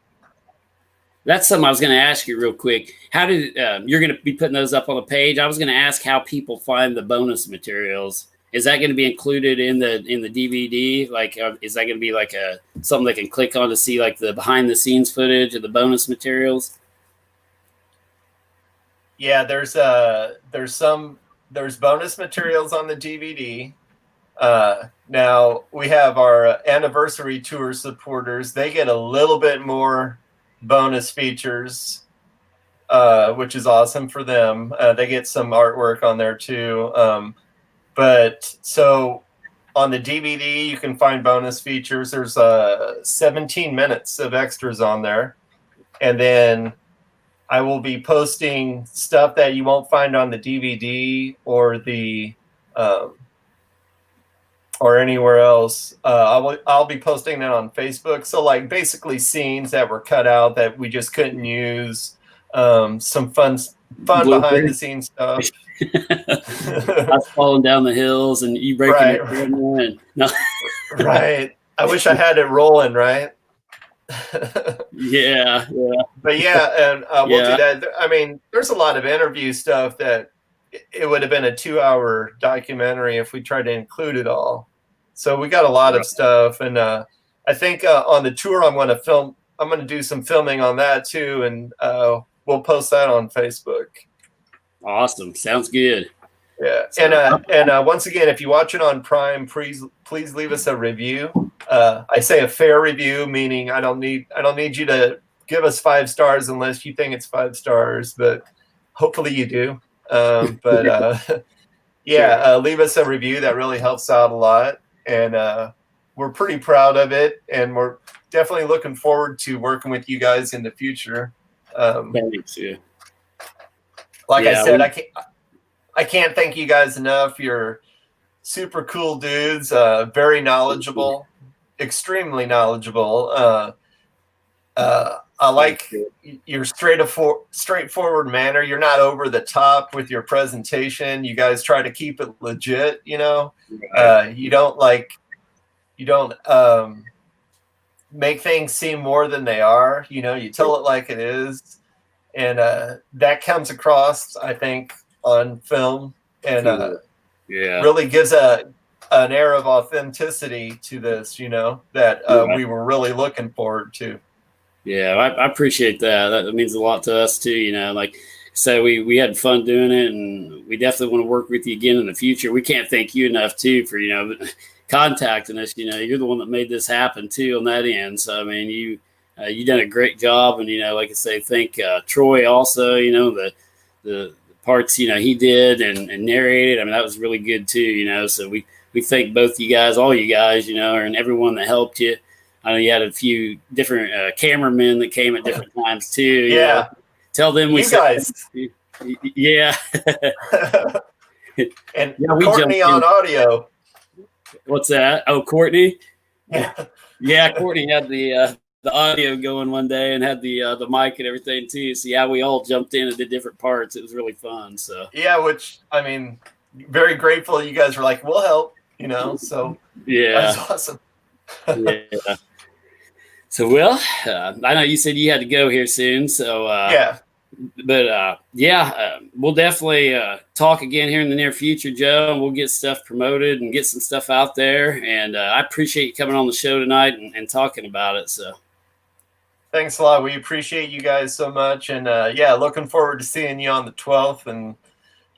That's something I was going to ask you real quick. How did you're going to be putting those up on the page? I was going to ask how people find the bonus materials. Is that going to be included in the DVD? Like, is that going to be like something they can click on to see like the behind the scenes footage of the bonus materials? Yeah, there's bonus materials on the DVD. Now we have our anniversary tour supporters. They get a little bit more bonus features, which is awesome for them. They get some artwork on there too. But so on the DVD, you can find bonus features. There's 17 minutes of extras on there. And then I will be posting stuff that you won't find on the DVD or the or anywhere else. I'll be posting that on Facebook. So like basically scenes that were cut out that we just couldn't use, some fun behind the scenes stuff. I was falling down the hills and you breaking it and no. Right. I wish I had it rolling, right? Yeah. But yeah, and we'll do that. I mean, there's a lot of interview stuff that it would have been a 2-hour documentary if we tried to include it all. So we got a lot of stuff, and I think on the tour I'm going to do some filming on that too, and we'll post that on Facebook. Awesome. Sounds good. Yeah. And once again, if you watch it on Prime, please leave us a review. I say a fair review, meaning I don't need you to give us 5 stars unless you think it's 5 stars, but hopefully you do. Leave us a review. That really helps out a lot, and we're pretty proud of it, and we're definitely looking forward to working with you guys in the future. Thanks. Yeah. Like I said, I can't thank you guys enough. You're super cool dudes, very knowledgeable, extremely knowledgeable. I like your straightforward manner. You're not over the top with your presentation. You guys try to keep it legit, you know. You don't make things seem more than they are. You know, you tell it like it is, and that comes across, I think, on film, and really gives an air of authenticity to this, you know, that we were really looking forward to. Yeah, I appreciate that. That means a lot to us too. You know, like so we had fun doing it, and we definitely want to work with you again in the future. We can't thank you enough too for contacting us. You know, you're the one that made this happen too on that end. So I mean, you done a great job, and like I say, thank Troy also. You know, the parts he did and narrated. I mean, that was really good too. You know, so we thank both you guys, all you guys. You know, and everyone that helped you. I know you had a few different cameramen that came at different times too. Yeah. Tell them you guys. Yeah. And Courtney on audio. What's that? Oh, Courtney. Yeah. Yeah, Courtney had the audio going one day and had the mic and everything too. So yeah, we all jumped in and did different parts. It was really fun. So yeah, which I mean, very grateful. You guys were like, "We'll help," you know. So yeah, that's awesome. Yeah. So, Will, I know you said you had to go here soon. So, we'll definitely talk again here in the near future, Joe, and we'll get stuff promoted and get some stuff out there. And I appreciate you coming on the show tonight and talking about it. So, thanks a lot. We appreciate you guys so much. And looking forward to seeing you on the 12th and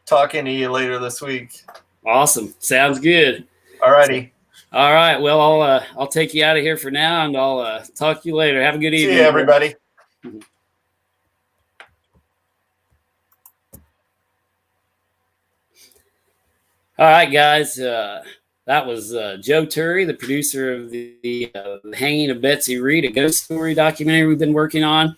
talking to you later this week. Awesome. Sounds good. All righty. All right. Well, I'll take you out of here for now, and I'll talk to you later. Have a good evening. See you, everybody. All right, guys. That was Joe Turry, the producer of the Hanging of Betsy Reed, a ghost story documentary we've been working on.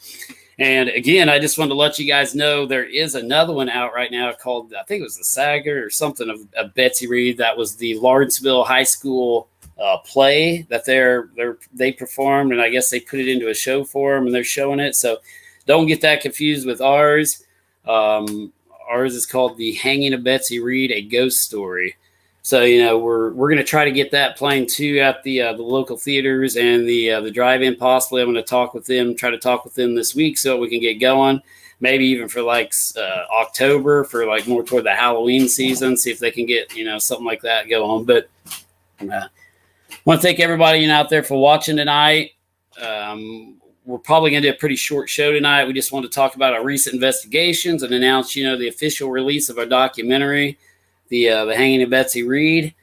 And again, I just wanted to let you guys know there is another one out right now called, I think it was the Saga or something of Betsy Reed. That was the Lawrenceville High School play that they performed, and I guess they put it into a show for them, and they're showing it. So don't get that confused with ours. Ours is called The Hanging of Betsy Reed, a ghost story. So we're going to try to get that playing too at the local theaters and the drive-in. Possibly, I'm going to try to talk with them this week so we can get going. Maybe even for like October, for like more toward the Halloween season. See if they can get something like that going. But I want to thank everybody out there for watching tonight. We're probably going to do a pretty short show tonight. We just want to talk about our recent investigations and announce the official release of our documentary, the Hanging of Betsy Reed.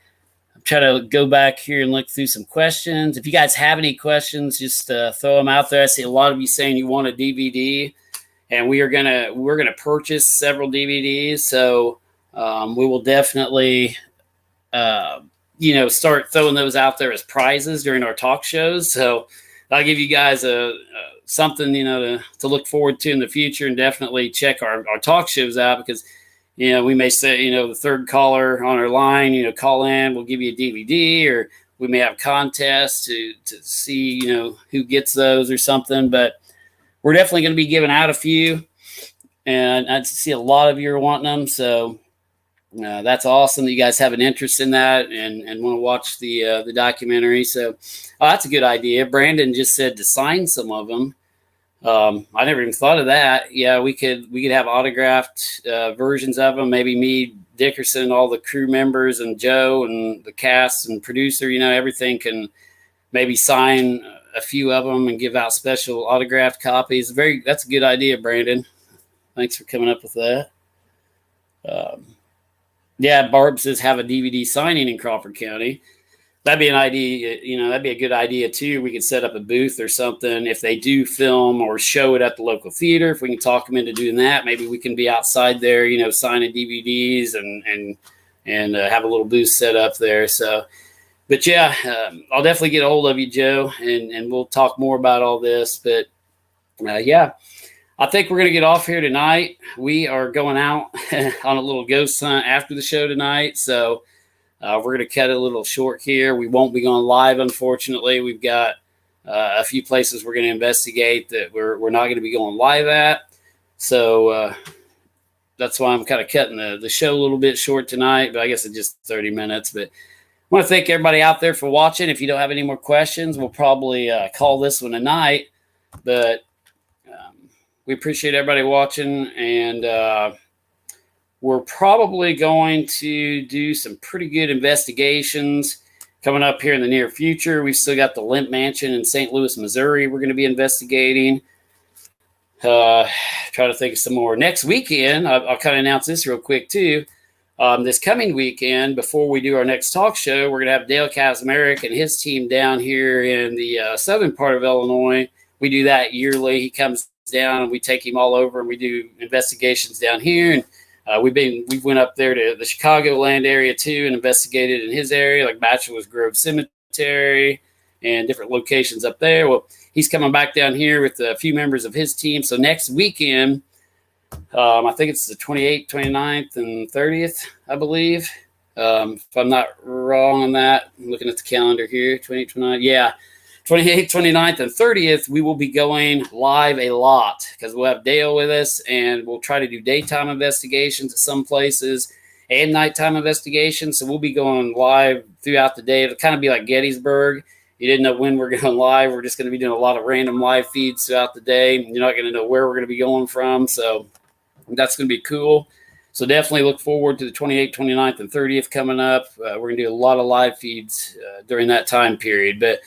I'm trying to go back here and look through some questions. If you guys have any questions, just throw them out there. I see a lot of you saying you want a DVD, and we're gonna purchase several DVDs. So we will definitely start throwing those out there as prizes during our talk shows. So I'll give you guys something, to look forward to in the future, and definitely check our talk shows out, because, we may say, the third caller on our line, call in, we'll give you a DVD, or we may have contests to see, who gets those or something. But we're definitely going to be giving out a few, and I see a lot of you are wanting them. So that's awesome that you guys have an interest in that and want to watch the documentary. So that's a good idea. Brandon just said to sign some of them. I never even thought of that. Yeah, we could have autographed versions of them. Maybe me, Dickerson, all the crew members, and Joe and the cast and producer, everything can maybe sign a few of them and give out special autographed copies. That's a good idea, Brandon. Thanks for coming up with that. Yeah, Barb says have a DVD signing in Crawford County. That'd be an idea, that'd be a good idea too. We could set up a booth or something if they do film or show it at the local theater. If we can talk them into doing that, maybe we can be outside there, signing DVDs and have a little booth set up there. So, but yeah, I'll definitely get a hold of you, Joe, and we'll talk more about all this. But yeah, I think we're going to get off here tonight. We are going out on a little ghost hunt after the show tonight. So we're going to cut it a little short here. We won't be going live, unfortunately. We've got a few places we're going to investigate that we're not going to be going live at. So that's why I'm kind of cutting the show a little bit short tonight, but I guess it's just 30 minutes. But I want to thank everybody out there for watching. If you don't have any more questions, we'll probably call this one a night. But we appreciate everybody watching, and we're probably going to do some pretty good investigations coming up here in the near future. We've still got the Limp Mansion in St. Louis, Missouri we're going to be investigating. Try to think of some more. Next weekend, I'll kind of announce this real quick too. This coming weekend, before we do our next talk show, we're going to have Dale Kazmarek and his team down here in the southern part of Illinois. We do that yearly. He comes down and we take him all over, and we do investigations down here. And we went up there to the Chicagoland area too and investigated in his area, like Bachelor's Grove Cemetery and different locations up there. Well, he's coming back down here with a few members of his team. So next weekend, I think it's the 28th, 29th, and 30th, I believe. If I'm not wrong on that, I'm looking at the calendar here, 28th, 29th. Yeah. 28th, 29th, and 30th, we will be going live a lot because we'll have Dale with us, and we'll try to do daytime investigations at some places and nighttime investigations. So we'll be going live throughout the day. It'll kind of be like Gettysburg. You didn't know when we're going live. We're just going to be doing a lot of random live feeds throughout the day. You're not going to know where we're going to be going from. So that's going to be cool. So definitely look forward to the 28th, 29th, and 30th coming up. We're going to do a lot of live feeds during that time period. But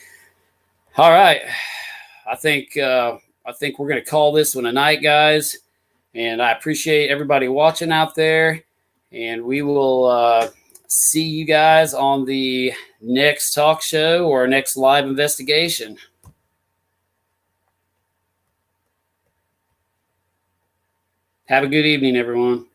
all right, I think we're going to call this one a night, guys. And I appreciate everybody watching out there. And we will see you guys on the next talk show or next live investigation. Have a good evening, everyone.